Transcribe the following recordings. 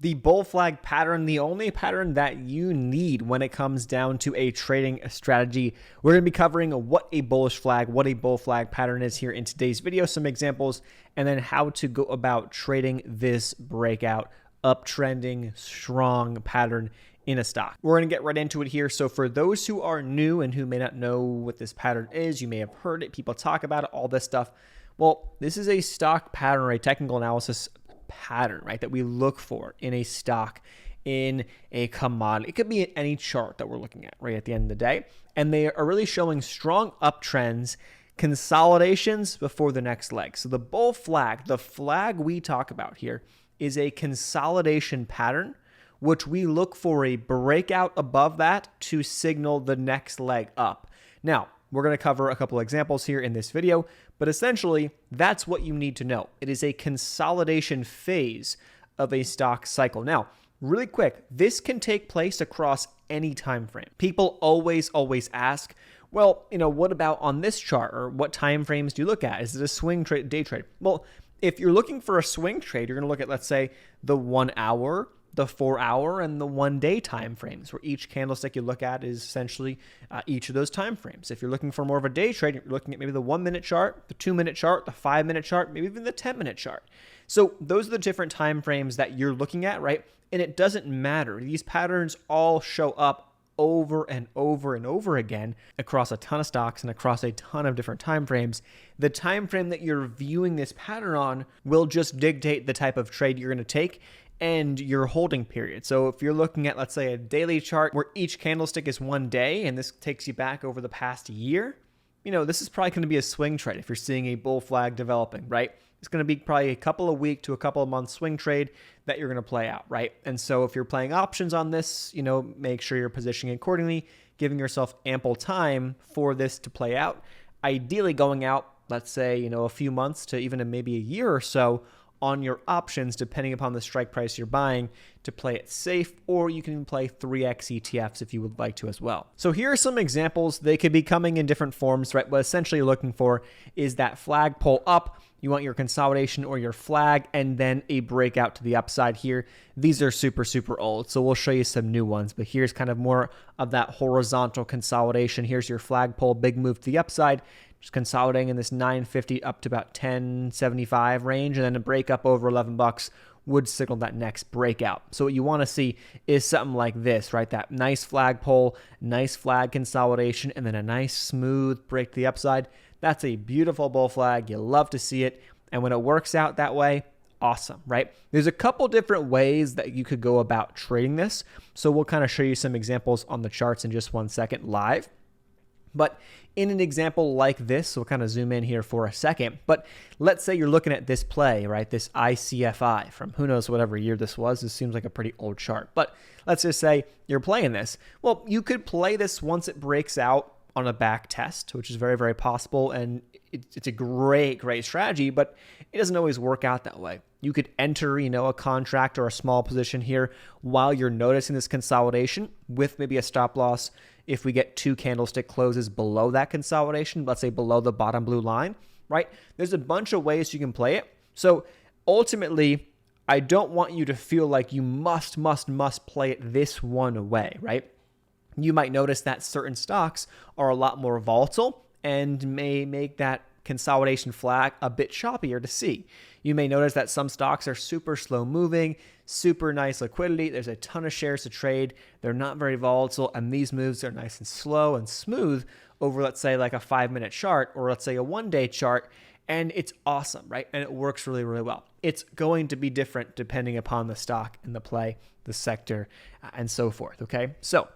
The bull flag pattern, the only pattern that you need when it comes down to a trading strategy. We're going to be covering what a bullish flag, what a bull flag pattern is here in today's video, some examples, and then how to go about trading this breakout uptrending strong pattern in a stock. We're going to get right into it here. So for those who are new and who may not know what this pattern is, you may have heard it, people talk about it, all this stuff. Well, this is a stock pattern or a technical analysis pattern, right, that we look for in a stock, in a commodity. It could be in any chart that we're looking at right at the end of the day. And they are really showing strong uptrends, consolidations before the next leg. So the bull flag, the flag we talk about here, is a consolidation pattern, which we look for a breakout above that to signal the next leg up. Now, we're going to cover a couple examples here in this video, but essentially, that's what you need to know. It is a consolidation phase of a stock cycle. Now, really quick, this can take place across any time frame. People always ask, well, what about on this chart, or what time frames do you look at? Is it a swing trade, day trade? Well, if you're looking for a swing trade, you're going to look at, let's say, the 1 hour, the 4 hour, and the 1 day time frames, where each candlestick you look at is essentially each of those time frames. If you're looking for more of a day trade, you're looking at maybe the 1 minute chart, the 2 minute chart, the 5 minute chart, maybe even the 10 minute chart. So those are the different time frames that you're looking at, right? And it doesn't matter. These patterns all show up over and over and over again across a ton of stocks and across a ton of different time frames. The time frame that you're viewing this pattern on will just dictate the type of trade you're going to take and your holding period. So if you're looking at, let's say, a daily chart where each candlestick is 1 day, and this takes you back over the past year, this is probably going to be a swing trade if you're seeing a bull flag developing, right? It's going to be probably a couple of week to a couple of months swing trade that you're going to play out, right? And so if you're playing options on this, make sure you're positioning accordingly, giving yourself ample time for this to play out. Ideally going out, let's say, a few months to even maybe a year or so on your options, depending upon the strike price you're buying, to play it safe, or you can play 3x ETFs if you would like to as well. So here are some examples. They could be coming in different forms, right? What essentially you're looking for is that flag pull up. You want your consolidation or your flag, and then a breakout to the upside here. These are super old, so we'll show you some new ones, but here's kind of more of that horizontal consolidation. Here's your flag pull, big move to the upside, just consolidating in this 950 up to about 1075 range, and then a break up over 11 bucks would signal that next breakout. So what you want to see is something like this, right? That nice flag pull, nice flag consolidation, and then a nice smooth break to the upside. That's a beautiful bull flag. You love to see it. And when it works out that way, awesome, right? There's a couple different ways that you could go about trading this. So we'll kind of show you some examples on the charts in just 1 second live. But in an example like this, we'll kind of zoom in here for a second. But let's say you're looking at this play, right? This ICFI from who knows whatever year this was. This seems like a pretty old chart. But let's just say you're playing this. Well, you could play this once it breaks out on a back test, which is very possible, and it's a great strategy, but it doesn't always work out that way. You could enter, a contract or a small position here while you're noticing this consolidation with maybe a stop loss if we get 2 candlestick closes below that consolidation, let's say below the bottom blue line, right? There's a bunch of ways you can play it. So ultimately, I don't want you to feel like you must play it this one way, right? You might notice that certain stocks are a lot more volatile and may make that consolidation flag a bit choppier to see. You may notice that some stocks are super slow moving, super nice liquidity. There's a ton of shares to trade. They're not very volatile, and these moves are nice and slow and smooth over, let's say, like a 5 minute chart, or let's say a 1 day chart, and it's awesome, right? And it works really well. It's going to be different depending upon the stock and the play, the sector, and so forth, okay? So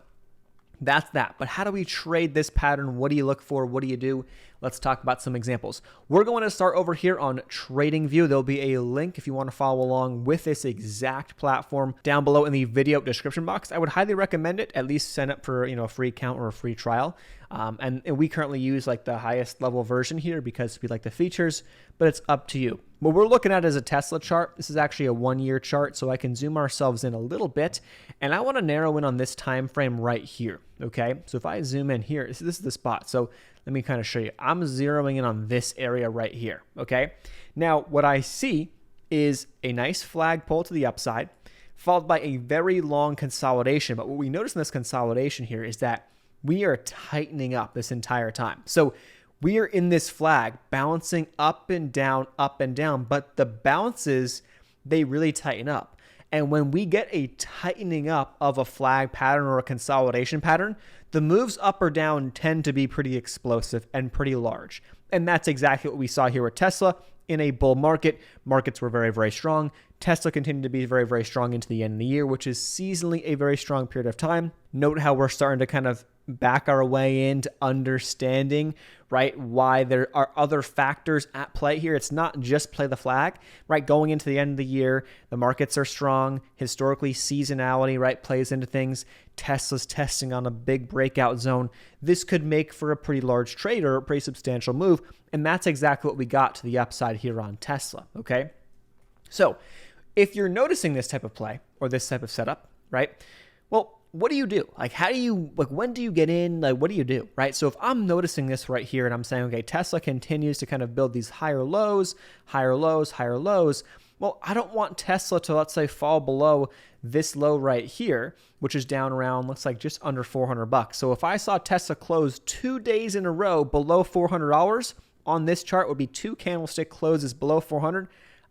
that's that. But how do we trade this pattern? What do you look for? What do you do? Let's talk about some examples. We're going to start over here on TradingView. There'll be a link if you want to follow along with this exact platform down below in the video description box. I would highly recommend it. At least sign up for a free account or a free trial. And we currently use like the highest level version here because we like the features, but it's up to you. What we're looking at is a Tesla chart. This is actually a 1 year chart, so I can zoom ourselves in a little bit, and I want to narrow in on this time frame right here. Okay, so if I zoom in here, this is the spot. So let me kind of show you. I'm zeroing in on this area right here. Okay, now what I see is a nice flag pull to the upside, followed by a very long consolidation. But what we notice in this consolidation here is that we are tightening up this entire time. So we are in this flag bouncing up and down, but the bounces, they really tighten up. And when we get a tightening up of a flag pattern or a consolidation pattern, the moves up or down tend to be pretty explosive and pretty large. And that's exactly what we saw here with Tesla. In a bull market, markets were very, very strong. Tesla continued to be very, very strong into the end of the year, which is seasonally a very strong period of time. Note how we're starting to kind of back our way into understanding, right, why there are other factors at play here. It's not just play the flag, right? Going into the end of the year, the markets are strong. Historically, seasonality, right, plays into things. Tesla's testing on a big breakout zone. This could make for a pretty large trade or a pretty substantial move, and that's exactly what we got to the upside here on Tesla, okay? So if you're noticing this type of play or this type of setup, right, well, what do you do? Like, how do you, like, when do you get in? Like, what do you do, right? So if I'm noticing this right here and I'm saying, okay, Tesla continues to kind of build these higher lows, higher lows, higher lows. Well, I don't want Tesla to, let's say, fall below this low right here, which is down around, looks like just under $400. So if I saw Tesla close 2 days in a row below $400 on this chart, would be 2 candlestick closes below 400.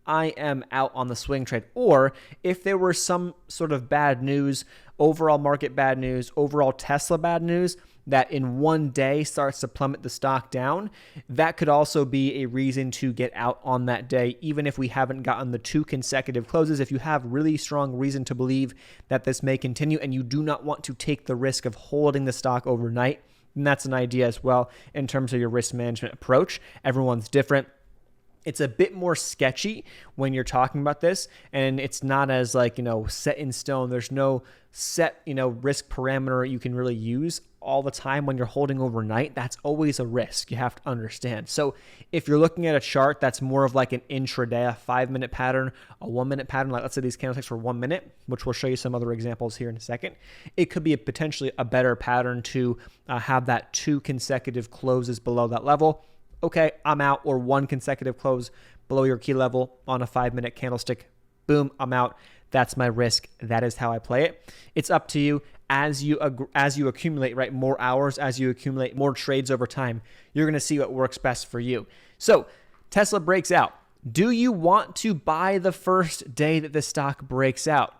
I am out on the swing trade. Or if there were some sort of bad news, overall market bad news, overall Tesla bad news, that in one day starts to plummet the stock down, that could also be a reason to get out on that day, even if we haven't gotten the 2 consecutive closes. If you have really strong reason to believe that this may continue and you do not want to take the risk of holding the stock overnight, then that's an idea as well in terms of your risk management approach. Everyone's different. It's a bit more sketchy when you're talking about this, and it's not as like, set in stone. There's no set, risk parameter you can really use all the time when you're holding overnight. That's always a risk you have to understand. So if you're looking at a chart that's more of like an intraday, a 5-minute pattern, a 1-minute pattern, like let's say these candlesticks for 1 minute, which we'll show you some other examples here in a second, it could be potentially a better pattern to have that 2 consecutive closes below that level. Okay, I'm out, or 1 consecutive close below your key level on a 5-minute candlestick. Boom, I'm out. That's my risk. That is how I play it. It's up to you. As you accumulate, right, more hours, as you accumulate more trades over time, you're going to see what works best for you. So Tesla breaks out. Do you want to buy the first day that the stock breaks out?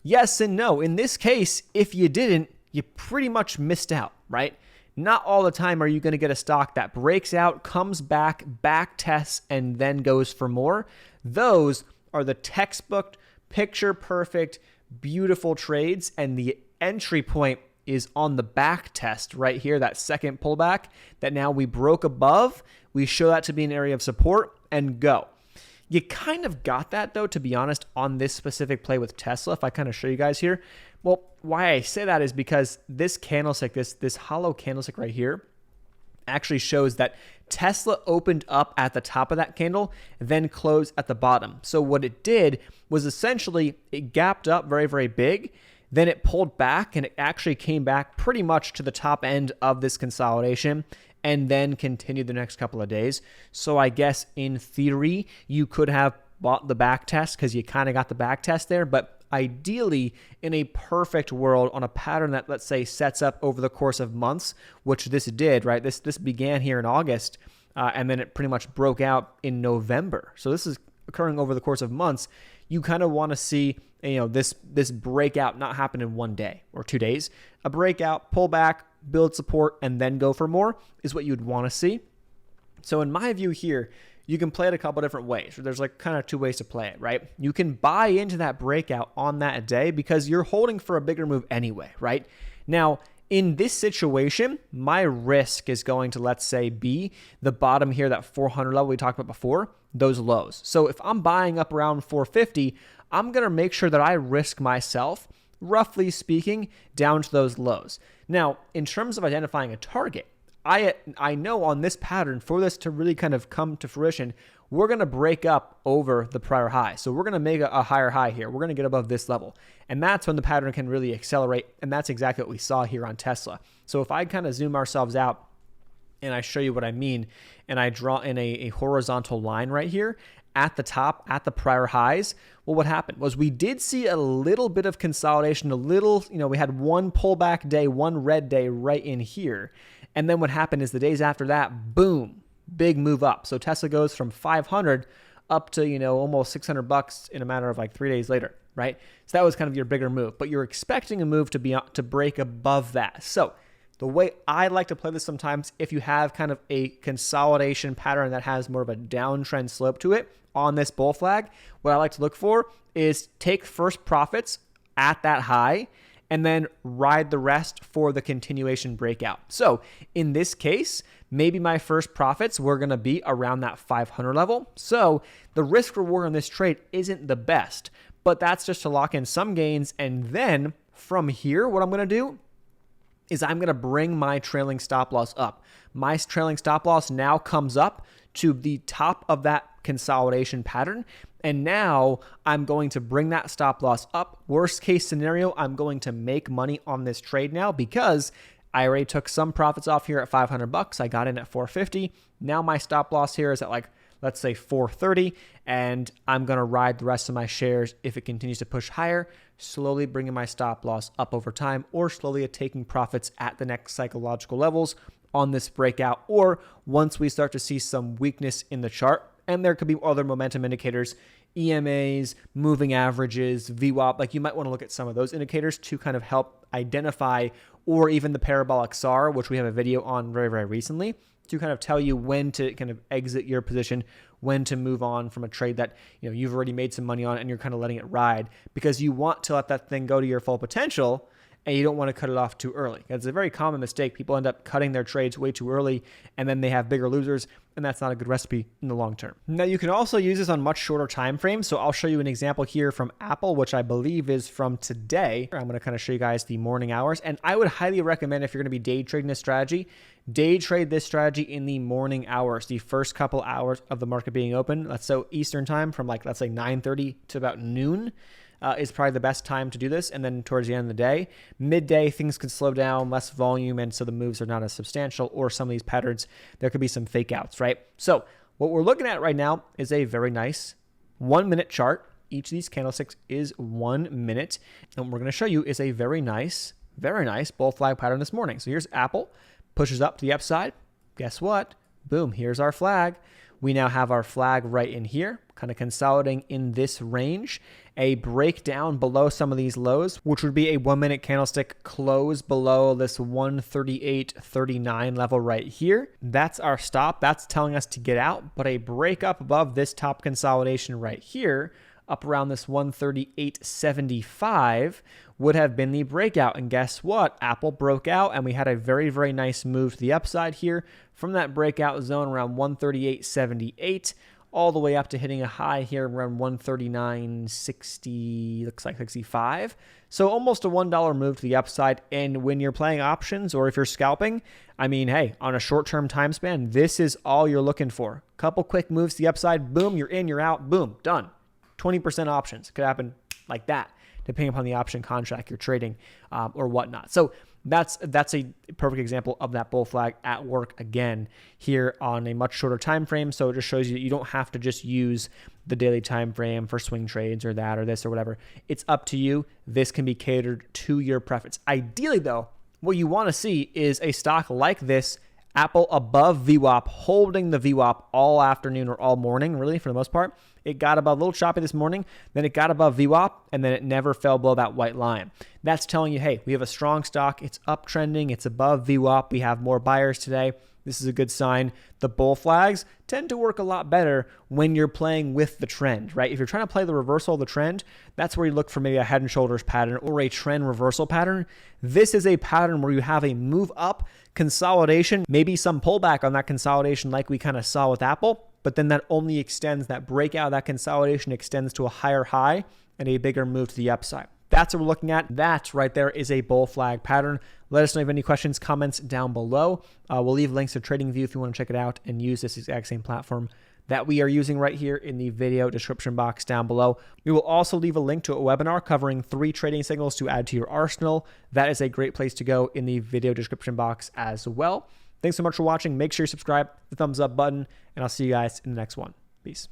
Yes and no. In this case, if you didn't, you pretty much missed out, right? Not all the time are you going to get a stock that breaks out, comes back, back tests, and then goes for more. Those are the textbook, picture perfect, beautiful trades, and the entry point is on the back test right here, that second pullback that now we broke above. We show that to be an area of support and go. You kind of got that, though, to be honest, on this specific play with Tesla, if I kind of show you guys here. Well, why I say that is because this candlestick, this hollow candlestick right here, actually shows that Tesla opened up at the top of that candle, then closed at the bottom. So what it did was essentially it gapped up very, very big, then it pulled back, and it actually came back pretty much to the top end of this consolidation, and then continued the next couple of days. So I guess in theory, you could have bought the back test because you kind of got the back test there, but ideally, in a perfect world, on a pattern that, let's say, sets up over the course of months, which this did, right? This began here in August, and then it pretty much broke out in November. So this is occurring over the course of months. You kind of want to see, this breakout not happen in 1 day or 2 days. A breakout, pull back, build support, and then go for more is what you'd want to see. So in my view here, you can play it a couple different ways. There's like kind of 2 ways to play it, right? You can buy into that breakout on that day because you're holding for a bigger move anyway, right? Now, in this situation, my risk is going to, let's say, be the bottom here, that 400 level we talked about before, those lows. So if I'm buying up around 450, I'm going to make sure that I risk myself, roughly speaking, down to those lows. Now, in terms of identifying a target, I know on this pattern, for this to really kind of come to fruition, we're going to break up over the prior high. So we're going to make a higher high here. We're going to get above this level. And that's when the pattern can really accelerate. And that's exactly what we saw here on Tesla. So if I kind of zoom ourselves out and I show you what I mean, and I draw in a horizontal line right here, at the top, at the prior highs, well, what happened was we did see a little bit of consolidation, we had one pullback day, one red day right in here. And then what happened is the days after that, boom, big move up. So Tesla goes from 500 up to, almost $600 in a matter of like 3 days later, right? So that was kind of your bigger move, but you're expecting a move to break above that. So the way I like to play this sometimes, if you have kind of a consolidation pattern that has more of a downtrend slope to it on this bull flag, what I like to look for is take first profits at that high and then ride the rest for the continuation breakout. So in this case, maybe my first profits were going to be around that 500 level. So the risk reward on this trade isn't the best, but that's just to lock in some gains. And then from here, what I'm going to do is I'm going to bring my trailing stop loss up. My trailing stop loss now comes up to the top of that consolidation pattern. And now I'm going to bring that stop loss up. Worst case scenario, I'm going to make money on this trade now because I already took some profits off here at $500. I got in at 450. Now my stop loss here is at let's say 430, and I'm going to ride the rest of my shares if it continues to push higher, slowly bringing my stop loss up over time, or slowly taking profits at the next psychological levels on this breakout, or once we start to see some weakness in the chart. And there could be other momentum indicators, EMAs, moving averages, VWAP. Like you might want to look at some of those indicators to kind of help identify, or even the parabolic SAR, which we have a video on very, very recently, to kind of tell you when to kind of exit your position, when to move on from a trade that you've already made some money on and you're kind of letting it ride, because you want to let that thing go to your full potential and you don't want to cut it off too early. It's a very common mistake. People end up cutting their trades way too early and then they have bigger losers, and that's not a good recipe in the long term. Now you can also use this on much shorter time frames. So I'll show you an example here from Apple, which I believe is from today. I'm going to kind of show you guys the morning hours, and I would highly recommend, if you're going to be day trading this strategy, day trade this strategy in the morning hours, the first couple hours of the market being open. Let's say Eastern time from let's say 9:30 to about noon. Is probably the best time to do this. And then towards the end of the day, midday, things could slow down, less volume, and so the moves are not as substantial, or some of these patterns, there could be some fake outs, right? So what we're looking at right now is a very nice 1 minute chart. Each of these candlesticks is 1 minute. And what we're going to show you is a very nice bull flag pattern this morning. So here's Apple, pushes up to the upside. Guess what? Boom, here's our flag. We now have our flag right in here, kind of consolidating in this range. A breakdown below some of these lows, which would be a 1 minute candlestick close below this 138.39 level right here. That's our stop. That's telling us to get out. But a break up above this top consolidation right here, up around this 138.75, would have been the breakout. And guess what? Apple broke out, and we had a very, very nice move to the upside here from that breakout zone around 138.78 all the way up to hitting a high here around 139.60, looks like 65. So almost a $1 move to the upside. And when you're playing options, or if you're scalping, I mean, hey, on a short-term time span, this is all you're looking for. Couple quick moves to the upside, boom, you're in, you're out, boom, done. 20% options. It could happen like that, depending upon the option contract you're trading or whatnot. So that's a perfect example of that bull flag at work again here on a much shorter time frame. So it just shows you that you don't have to just use the daily time frame for swing trades or that or this or whatever. It's up to you. This can be catered to your preference. Ideally, though, what you want to see is a stock like this, Apple above VWAP, holding the VWAP all afternoon or all morning, really, for the most part. It got above, a little choppy this morning, then it got above VWAP, and then it never fell below that white line. That's telling you, hey, we have a strong stock. It's uptrending. It's above VWAP. We have more buyers today. This is a good sign. The bull flags tend to work a lot better when you're playing with the trend, right? If you're trying to play the reversal of the trend, that's where you look for maybe a head and shoulders pattern or a trend reversal pattern. This is a pattern where you have a move up, consolidation, maybe some pullback on that consolidation like we kind of saw with Apple, but then that only extends, that breakout, that consolidation extends to a higher high and a bigger move to the upside. That's what we're looking at. That right there is a bull flag pattern. Let us know if you have any questions, comments down below. We'll leave links to TradingView if you want to check it out and use this exact same platform that we are using right here in the video description box down below. We will also leave a link to a webinar covering 3 trading signals to add to your arsenal. That is a great place to go in the video description box as well. Thanks so much for watching. Make sure you subscribe, the thumbs up button, and I'll see you guys in the next one. Peace.